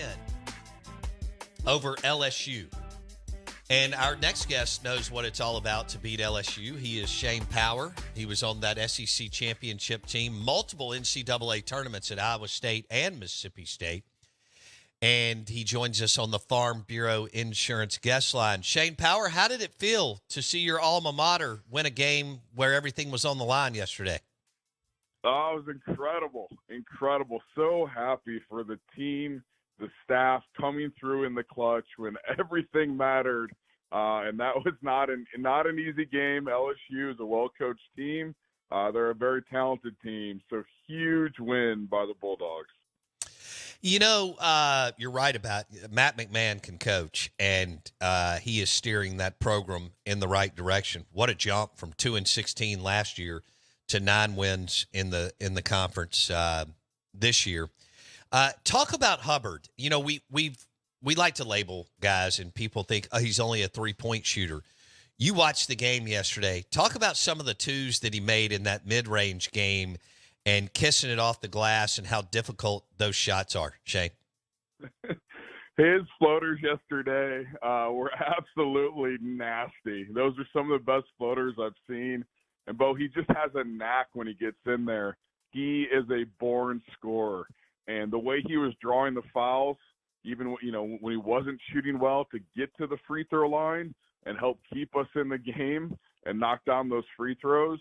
win over LSU. And our next guest knows what it's all about to beat LSU. He is Shane Power. He was on that SEC championship team, multiple NCAA tournaments at Iowa State and Mississippi State. And he joins us on the Farm Bureau Insurance guest line. Shane Power, how did it feel to see your alma mater win a game where everything was on the line yesterday? Oh, it was incredible. So happy for the team, the staff coming through in the clutch when everything mattered. And that was not an easy game. LSU is a well-coached team. They're a very talented team. So huge win by the Bulldogs. You know, you're right about Matt McMahon can coach, and he is steering that program in the right direction. What a jump from 2-16 last year to 9 wins in the conference this year. Talk about Hubbard. You know, we like to label guys, and people think, oh, he's only a 3-point shooter. You watched the game yesterday. Talk about some of the twos that he made in that mid-range game and kissing it off the glass and how difficult those shots are, Shane. His floaters yesterday were absolutely nasty. Those are some of the best floaters I've seen. And, Bo, he just has a knack when he gets in there. He is a born scorer. And the way he was drawing the fouls, even when he wasn't shooting well, to get to the free throw line and help keep us in the game and knock down those free throws,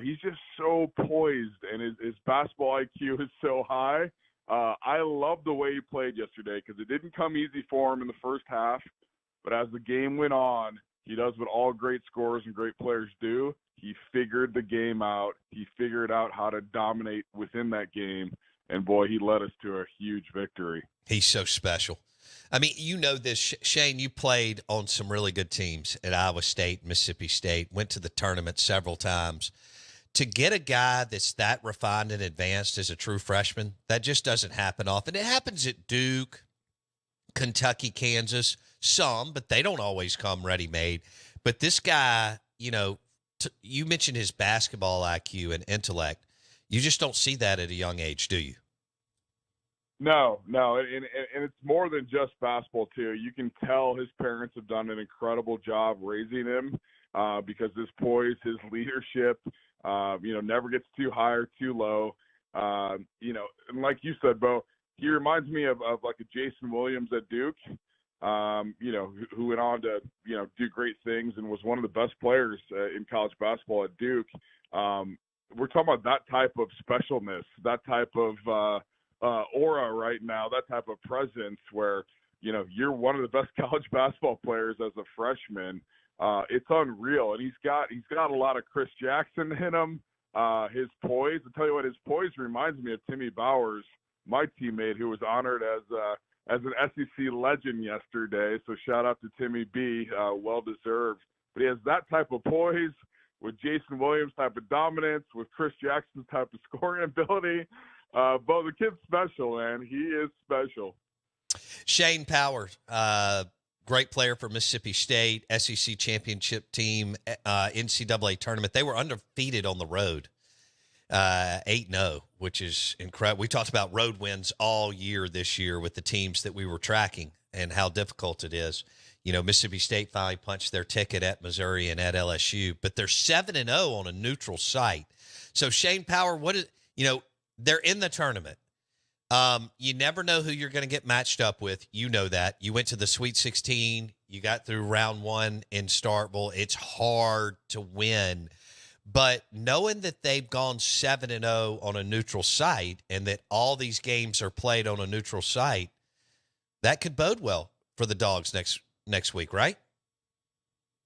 he's just so poised, and his basketball IQ is so high. I love the way he played yesterday because it didn't come easy for him in the first half. But as the game went on, he does what all great scorers and great players do. He figured the game out. He figured out how to dominate within that game. And, boy, he led us to a huge victory. He's so special. I mean, you know this, Shane, you played on some really good teams at Iowa State, Mississippi State, went to the tournament several times. To get a guy that's that refined and advanced as a true freshman, that just doesn't happen often. It happens at Duke, Kentucky, Kansas, some, but they don't always come ready-made. But this guy, you know, you mentioned his basketball IQ and intellect. You just don't see that at a young age, do you? No, and it's more than just basketball too. You can tell his parents have done an incredible job raising him because his poise, his leadership, never gets too high or too low. And like you said, Bo, he reminds me of like a Jason Williams at Duke, who went on to do great things and was one of the best players in college basketball at Duke. We're talking about that type of specialness, that type of aura right now, that type of presence where, you're one of the best college basketball players as a freshman. It's unreal. And he's got a lot of Chris Jackson in him. His poise, I'll tell you what, his poise reminds me of Timmy Bowers, my teammate, who was honored as an SEC legend yesterday. So shout out to Timmy B, well deserved. But he has that type of poise with Jason Williams type of dominance, with Chris Jackson's type of scoring ability. Bo, the kid's special, man. He is special. Shane Power, great player for Mississippi State, SEC championship team, NCAA tournament. They were undefeated on the road, 8-0, which is incredible. We talked about road wins all year this year with the teams that we were tracking and how difficult it is. Mississippi State finally punched their ticket at Missouri and at LSU, but they're 7-0 on a neutral site. So Shane Power, they're in the tournament. You never know who you're going to get matched up with. You know that. You went to the Sweet 16. You got through round 1 in Starkville. It's hard to win. But knowing that they've gone 7-0 on a neutral site and that all these games are played on a neutral site, that could bode well for the Dogs next week, right?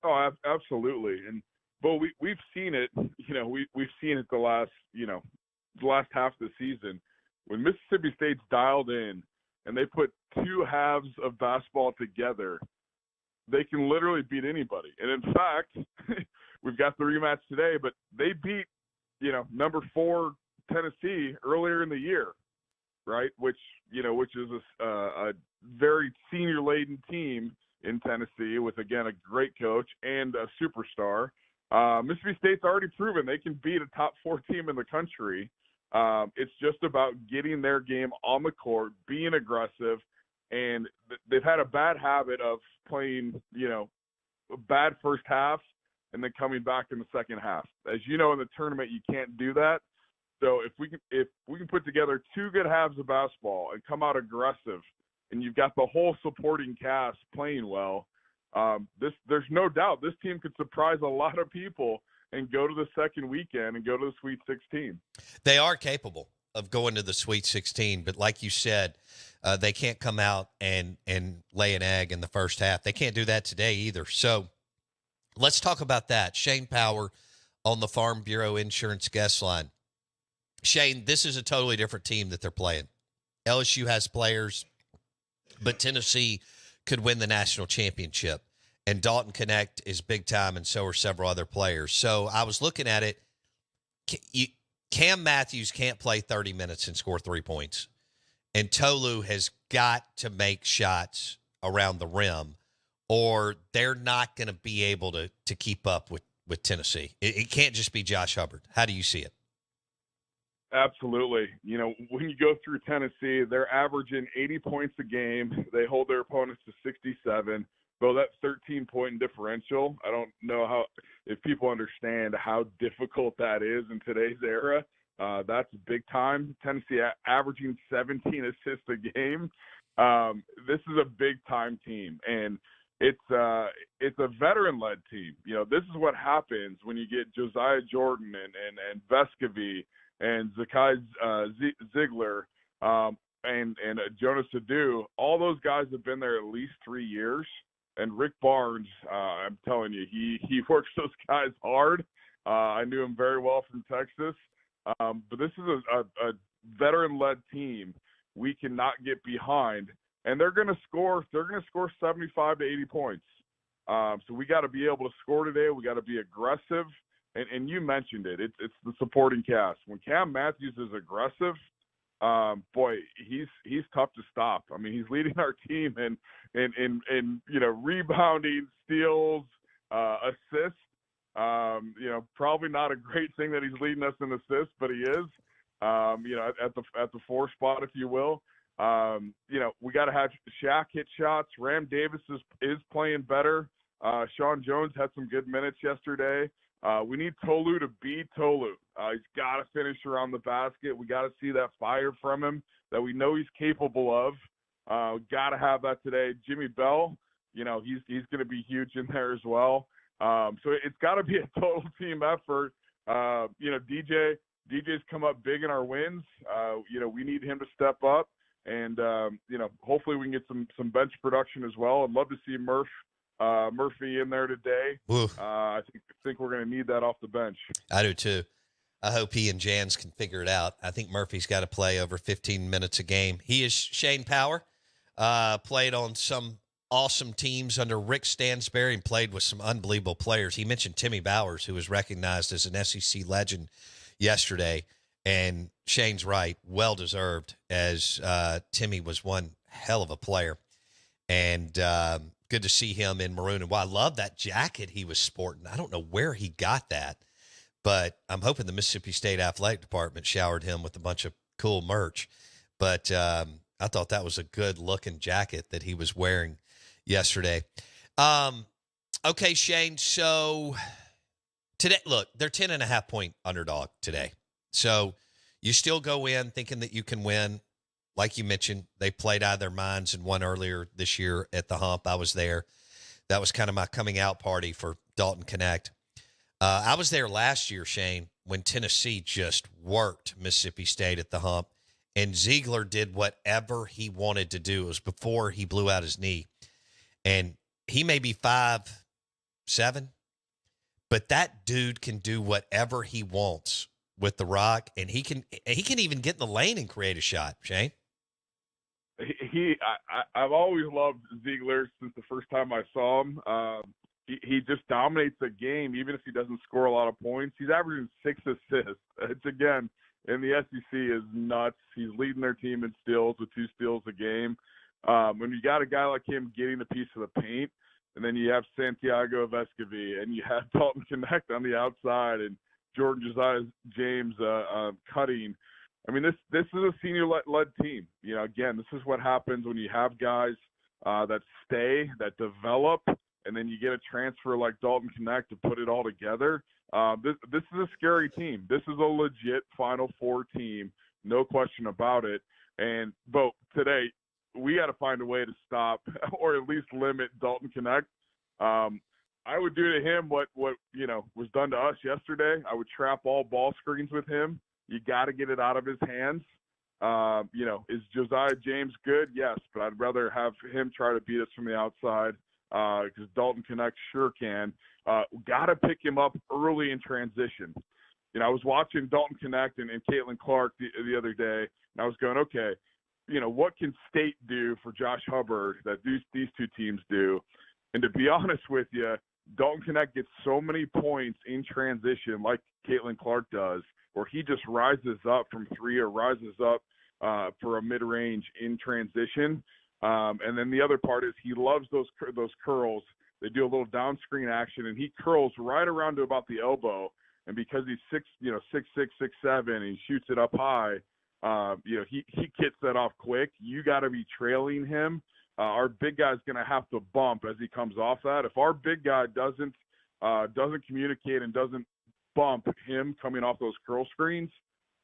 Oh, absolutely. And, Bo, we've seen it. We've seen it the last half of the season. When Mississippi State's dialed in and they put two halves of basketball together, they can literally beat anybody. And in fact, we've got the rematch today, but they beat, number 4 Tennessee earlier in the year, right? Which is a very senior-laden team in Tennessee with, again, a great coach and a superstar. Mississippi State's already proven they can beat a top 4 team in the country. It's just about getting their game on the court, being aggressive, and they've had a bad habit of playing, a bad first half and then coming back in the second half. As you know, in the tournament, you can't do that. So if we can put together 2 good halves of basketball and come out aggressive, and you've got the whole supporting cast playing well, there's no doubt this team could surprise a lot of people and go to the second weekend and go to the Sweet 16. They are capable of going to the Sweet 16, but like you said, they can't come out and lay an egg in the first half. They can't do that today either. So let's talk about that. Shane Power on the Farm Bureau Insurance guest line. Shane, this is a totally different team that they're playing. LSU has players, but Tennessee could win the national championship. And Dalton Connect is big time, and so are several other players. So I was looking at it. Cam Matthews can't play 30 minutes and score 3 points. And Tolu has got to make shots around the rim, or they're not going to be able to keep up with Tennessee. It can't just be Josh Hubbard. How do you see it? Absolutely. When you go through Tennessee, they're averaging 80 points a game. They hold their opponents to 67. Well, that 13-point differential, I don't know if people understand how difficult that is in today's era. That's big time. Tennessee averaging 17 assists a game. This is a big-time team, and it's a veteran-led team. This is what happens when you get Josiah Jordan and Vescovy and Zakai Ziegler and Jonas Adu. All those guys have been there at least 3 years. And Rick Barnes, I'm telling you, he works those guys hard. I knew him very well from Texas. But this is a veteran-led team. We cannot get behind, and they're going to score. They're going to score 75 to 80 points. So we got to be able to score today. We got to be aggressive. And you mentioned it. It's the supporting cast. When Cam Matthews is aggressive, boy, he's tough to stop. I mean, he's leading our team in rebounding, steals, assists. Probably not a great thing that he's leading us in assists, but he is. At the 4 spot, if you will. We got to have Shaq hit shots. Ram Davis is playing better. Sean Jones had some good minutes yesterday. We need Tolu to be Tolu. He's got to finish around the basket. We got to see that fire from him that we know he's capable of. Got to have that today. Jimmy Bell, he's going to be huge in there as well. So it's got to be a total team effort. DJ's come up big in our wins. We need him to step up, and hopefully we can get some bench production as well. I'd love to see Murphy in there today. I think we're going to need that off the bench. I do too. I hope he and Jans can figure it out. I think Murphy's got to play over 15 minutes a game. He is Shane Power, played on some awesome teams under Rick Stansberry and played with some unbelievable players. He mentioned Timmy Bowers, who was recognized as an SEC legend yesterday. And Shane's right, well-deserved, as Timmy was one hell of a player. And good to see him in maroon and white. I love that jacket he was sporting. I don't know where he got that, but I'm hoping the Mississippi State Athletic Department showered him with a bunch of cool merch. But I thought that was a good-looking jacket that he was wearing yesterday. Okay, Shane, so today, look, they're 10.5-point underdog today. So you still go in thinking that you can win. Like you mentioned, they played out of their minds and won earlier this year at the Hump. I was there. That was kind of my coming out party for Dalton Connect. I was there last year, Shane, when Tennessee just worked Mississippi State at the Hump, and Ziegler did whatever he wanted to do. It was before he blew out his knee. And he may be 5'7", but that dude can do whatever he wants with the rock, and he can even get in the lane and create a shot, Shane. I've always loved Ziegler since the first time I saw him. He just dominates the game, even if he doesn't score a lot of points. He's averaging 6 assists. It's, again, in the SEC is nuts. He's leading their team in steals with 2 steals a game. When you got a guy like him getting a piece of the paint, and then you have Santiago Vescovy, and you have Dalton Connect on the outside, and Jordan Josiah James cutting, I mean, this is a senior-led team. You know, again, this is what happens when you have guys that stay, that develop, and then you get a transfer like Dalton Connect to put it all together. This is a scary team. This is a legit Final Four team, no question about it. And, Bo, today, we got to find a way to stop or at least limit Dalton Connect. I would do to him what you know was done to us yesterday. I would trap all ball screens with him. You got to get it out of his hands. You know, is Josiah James good? Yes, but I'd rather have him try to beat us from the outside because Dalton Connect sure can. Got to pick him up early in transition. You know, I was watching Dalton Connect and Caitlin Clark the other day, and I was going, okay, you know, what can State do for Josh Hubbard that these two teams do? And to be honest with you, Dalton Connect gets so many points in transition like Caitlin Clark does, where he just rises up from three or rises up for a mid-range in transition. And then the other part is he loves those curls. They do a little down screen action, and he curls right around to about the elbow. And because he's 6'6", 6'7", and he shoots it up high, you know, he gets that off quick. You got to be trailing him. Our big guy's going to have to bump as he comes off that. If our big guy doesn't communicate and doesn't bump him coming off those curl screens,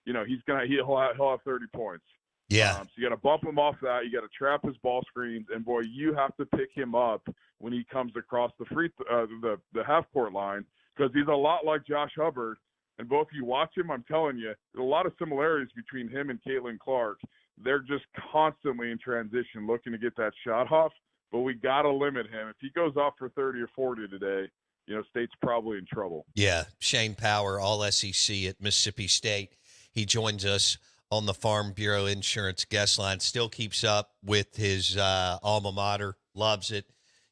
you know, he'll have 30 points. Yeah. So you got to bump him off that. You got to trap his ball screens, and boy, you have to pick him up when he comes across the half court line, because he's a lot like Josh Hubbard. And both you watch him, I'm telling you, there's a lot of similarities between him and Caitlin Clark. They're just constantly in transition looking to get that shot off, but we got to limit him. If he goes off for 30 or 40 today, you know, State's probably in trouble. Yeah, Shane Power, all SEC at Mississippi State. He joins us on the Farm Bureau Insurance guest line, still keeps up with his alma mater, loves it.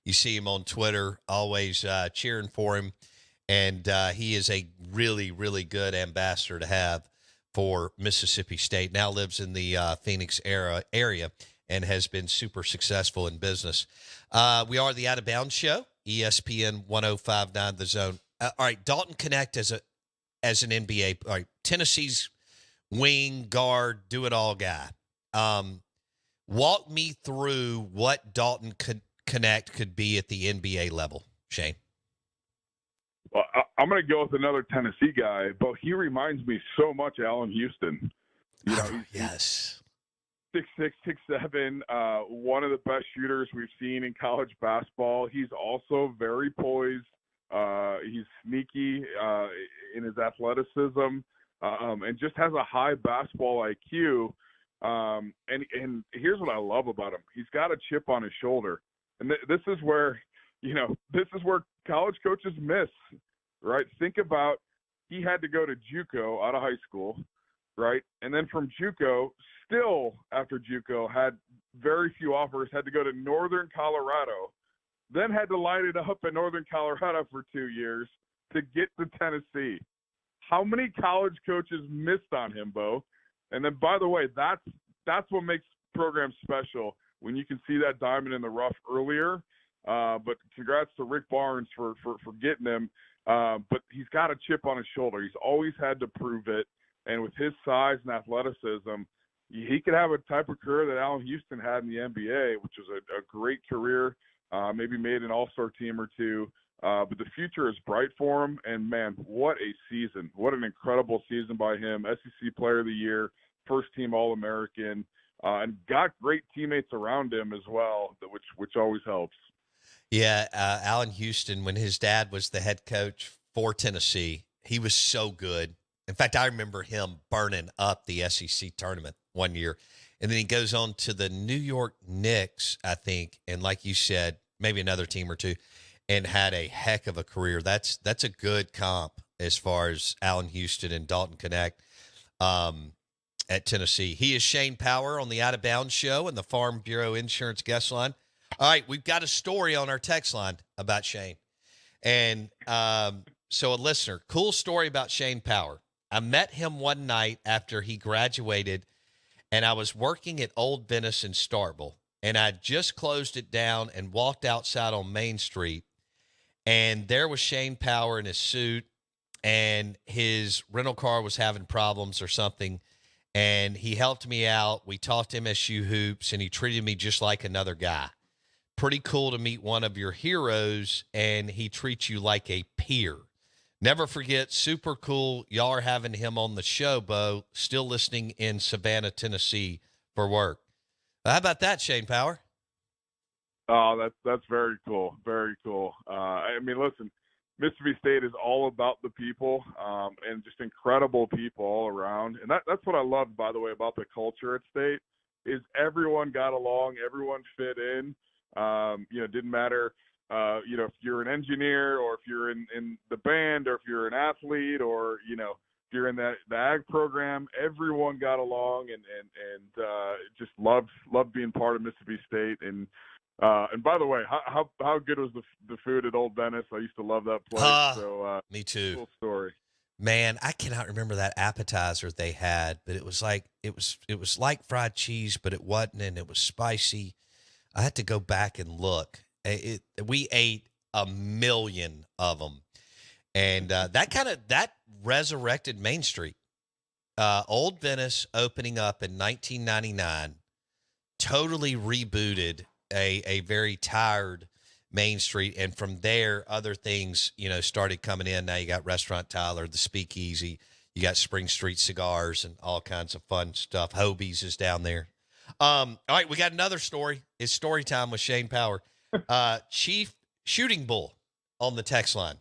You see him on Twitter, always cheering for him, and he is a really, really good ambassador to have for Mississippi State. Now lives in the Phoenix area and has been super successful in business. We are the Out of Bounds Show, ESPN 105.9 The Zone. All right, Dalton Connect as an NBA, all right, Tennessee's wing, guard, do-it-all guy. Walk me through what Dalton Connect could be at the NBA level, Shane. Well, I'm going to go with another Tennessee guy, but he reminds me so much of Allen Houston. You know, yes. 6'6", 6'7", one of the best shooters we've seen in college basketball. He's also very poised. He's sneaky in his athleticism, and just has a high basketball IQ. And here's what I love about him. He's got a chip on his shoulder. And this is where college coaches miss, right? Think about, he had to go to JUCO out of high school, right? And then from JUCO, still after JUCO, had very few offers, had to go to Northern Colorado, then had to light it up in Northern Colorado for 2 years to get to Tennessee. How many college coaches missed on him, Bo? And then, by the way, that's what makes programs special, when you can see that diamond in the rough earlier. But congrats to Rick Barnes for getting him. But he's got a chip on his shoulder. He's always had to prove it. And with his size and athleticism, he could have a type of career that Allen Houston had in the NBA, which was a great career, maybe made an all-star team or two. But the future is bright for him. And, man, what a season. What an incredible season by him. SEC Player of the Year, first-team All-American, and got great teammates around him as well, which always helps. Yeah, Allen Houston, when his dad was the head coach for Tennessee, he was so good. In fact, I remember him burning up the SEC tournament one year. And then he goes on to the New York Knicks, I think, and like you said, maybe another team or two, and had a heck of a career. That's a good comp as far as Allen Houston and Dalton Connect at Tennessee. He is Shane Power on the Out of Bounds Show and the Farm Bureau Insurance guest line. All right, we've got a story on our text line about Shane. And so a listener, cool story about Shane Power. I met him one night after he graduated, and I was working at Old Venice in Starkville, and I just closed it down and walked outside on Main Street, and there was Shane Power in his suit, and his rental car was having problems or something, and he helped me out. We talked MSU hoops, and he treated me just like another guy. Pretty cool to meet one of your heroes, and he treats you like a peer. Never forget, super cool. Y'all are having him on the show, Bo. Still listening in Savannah, Tennessee for work. How about that, Shane Power? Oh, that's very cool. Very cool. I mean, listen, Mississippi State is all about the people, and just incredible people all around. And that's what I love, by the way, about the culture at State is everyone got along, everyone fit in. Didn't matter, if you're an engineer or if you're in the band or if you're an athlete or, if you're in the ag program, everyone got along and just loved being part of Mississippi State. And by the way, how good was the food at Old Venice? I used to love that place. Me too. Cool story. Man, I cannot remember that appetizer they had, but it was like it was like fried cheese, but it wasn't, and it was spicy. I had to go back and look. We ate 1 million of them, and that resurrected Main Street. Old Venice opening up in 1999, totally rebooted a very tired Main Street, and from there, other things started coming in. Now you got Restaurant Tyler, the Speakeasy, you got Spring Street Cigars, and all kinds of fun stuff. Hobie's is down there. All right, we got another story. It's story time with Shane Power. Chief Shooting Bull on the text line.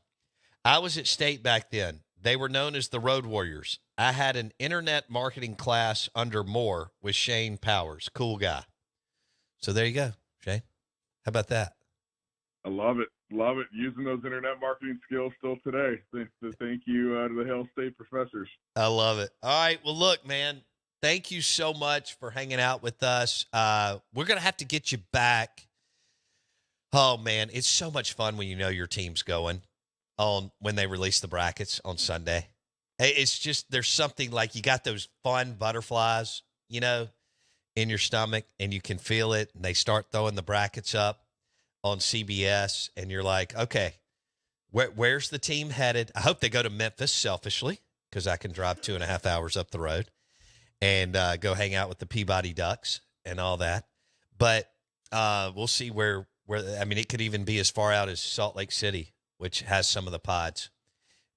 I was at State back then. They were known as the Road Warriors. I had an internet marketing class under Moore with Shane Powers. Cool guy. So there you go, Shane. How about that? I love it. Love it. Using those internet marketing skills still today. Thank you to the Hail State professors. I love it. All right. Well, look, man, thank you so much for hanging out with us. We're going to have to get you back. Oh, man, it's so much fun when you know your team's going when they release the brackets on Sunday. It's just there's something like you got those fun butterflies, in your stomach, and you can feel it, and they start throwing the brackets up on CBS, and you're like, okay, where's the team headed? I hope they go to Memphis selfishly because I can drive 2.5 hours up the road and go hang out with the Peabody Ducks and all that. But we'll see where it could even be as far out as Salt Lake City, which has some of the pods.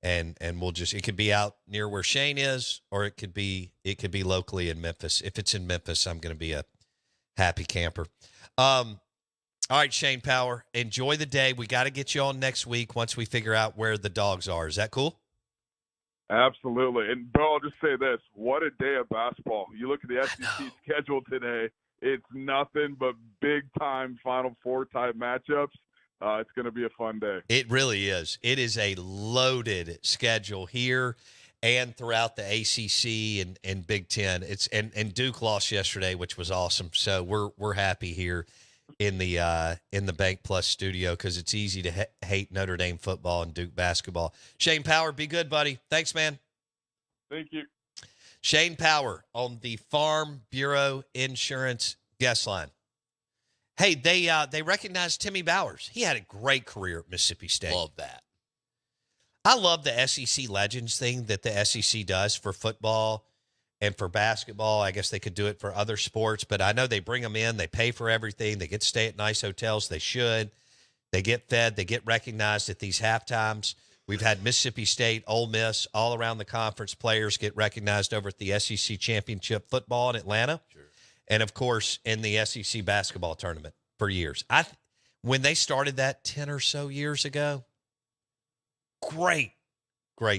And it could be out near where Shane is, or it could be locally in Memphis. If it's in Memphis, I'm going to be a happy camper. All right, Shane Power, enjoy the day. We got to get you on next week once we figure out where the Dogs are. Is that cool? Absolutely. And, Bo, I'll just say this. What a day of basketball. You look at the SEC schedule today, it's nothing but big-time Final Four type matchups. It's going to be a fun day. It really is. It is a loaded schedule here and throughout the ACC and Big Ten. And Duke lost yesterday, which was awesome. So we're happy here in the BankPlus Studio because it's easy to hate Notre Dame football and Duke basketball. Shane Power, be good, buddy. Thanks, man. Thank you. Shane Power on the Farm Bureau Insurance guest line. Hey, they recognized Timmy Bowers. He had a great career at Mississippi State. Love that. I love the SEC Legends thing that the SEC does for football and for basketball. I guess they could do it for other sports, but I know they bring them in. They pay for everything. They get to stay at nice hotels. They should. They get fed. They get recognized at these halftimes. We've had Mississippi State, Ole Miss, all around the conference players get recognized over at the SEC Championship football in Atlanta. Sure. And, of course, in the SEC basketball tournament for years. When they started that 10 or so years ago, great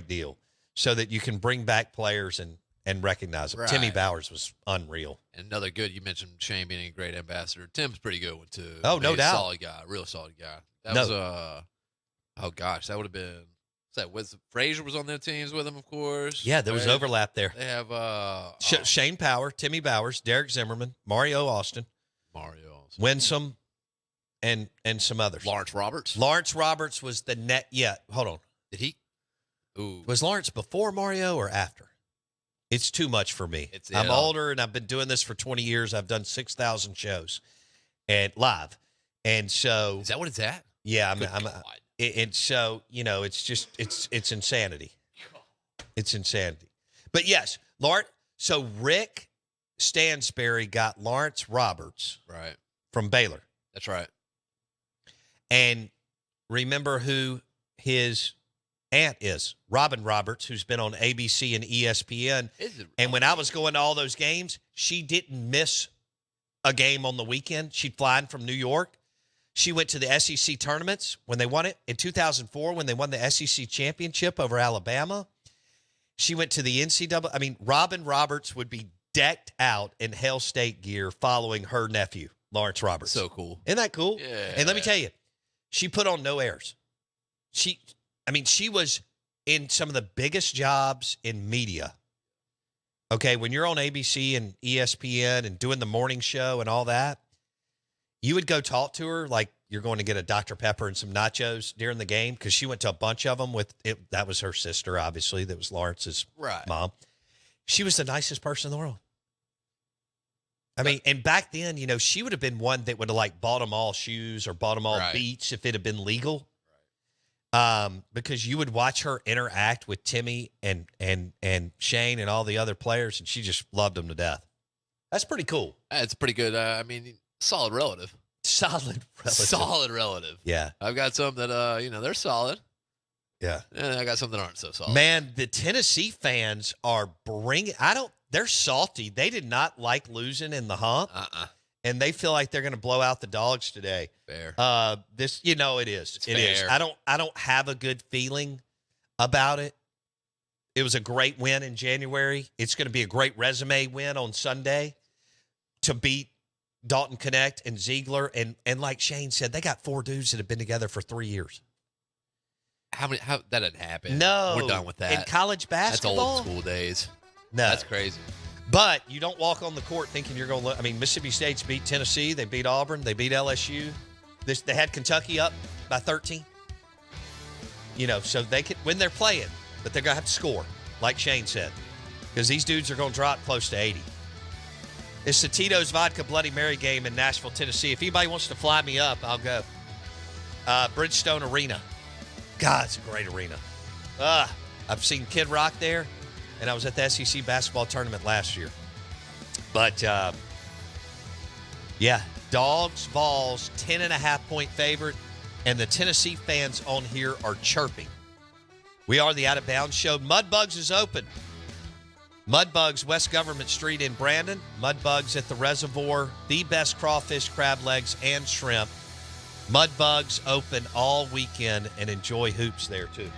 deal so that you can bring back players and recognize them. Right. Timmy Bowers was unreal. And another good, you mentioned Shane being a great ambassador. Tim's pretty good one, too. Oh, no doubt. Solid guy, real solid guy. That was, that would have been, Frazier was on their teams with him, of course. Yeah, there was overlap there. They have Shane Power, Timmy Bowers, Derek Zimmerman, Mario Austin, Winsome, and some others. Lawrence Roberts was the net. Yeah, hold on. Did he? Ooh. Was Lawrence before Mario or after? It's too much for me. I'm older, and I've been doing this for 20 years. I've done 6,000 shows and live. And so. Is that what it's at? Yeah, and so, it's just, it's insanity. It's insanity. But yes, So Rick Stansberry got Lawrence Roberts Right. from Baylor. That's right. And remember who his aunt is? Robin Roberts, who's been on ABC and ESPN. Is it? And when I was going to all those games, she didn't miss a game on the weekend. She'd fly in from New York. She went to the SEC tournaments when they won it. In 2004, when they won the SEC championship over Alabama, she went to the NCAA. I mean, Robin Roberts would be decked out in Hail State gear following her nephew, Lawrence Roberts. So cool. Isn't that cool? Yeah. And let me tell you, she put on no airs. She was in some of the biggest jobs in media. Okay, when you're on ABC and ESPN and doing the morning show and all that, you would go talk to her like you're going to get a Dr. Pepper and some nachos during the game because she went to a bunch of them with it. That was her sister, obviously. That was Lawrence's mom. She was the nicest person in the world. I mean, and back then, she would have been one that would have like bought them all shoes or bought them all beats if it had been legal. Because you would watch her interact with Timmy and Shane and all the other players, and she just loved them to death. That's pretty cool. It's pretty good. Solid relative. Solid relative. Solid relative. Yeah. I've got some that, they're solid. Yeah. And I got some that aren't so solid. Man, the Tennessee fans are they're salty. They did not like losing in the hump. And they feel like they're going to blow out the Dogs today. Fair. It is. It's it fair. is. I don't have a good feeling about it. It was a great win in January. It's going to be a great resume win on Sunday to beat Dalton Connect and Ziegler. And like Shane said, they got 4 dudes that have been together for 3 years. How that didn't happen. No. We're done with that. In college basketball? That's old school days. No. That's crazy. But you don't walk on the court thinking you're going to – Mississippi State's beat Tennessee. They beat Auburn. They beat LSU. They had Kentucky up by 13. So they could – when they're playing, but they're going to have to score, like Shane said, because these dudes are going to drop close to 80. It's the Tito's Vodka Bloody Mary game in Nashville, Tennessee. If anybody wants to fly me up, I'll go. Bridgestone Arena. God, it's a great arena. I've seen Kid Rock there. And I was at the SEC basketball tournament last year. But, Dogs, Vols, 10.5-point favorite. And the Tennessee fans on here are chirping. We are the Out of Bounds Show. Mudbugs is open. Mudbugs, West Government Street in Brandon. Mudbugs at the Reservoir. The best crawfish, crab legs, and shrimp. Mudbugs open all weekend and enjoy hoops there, too.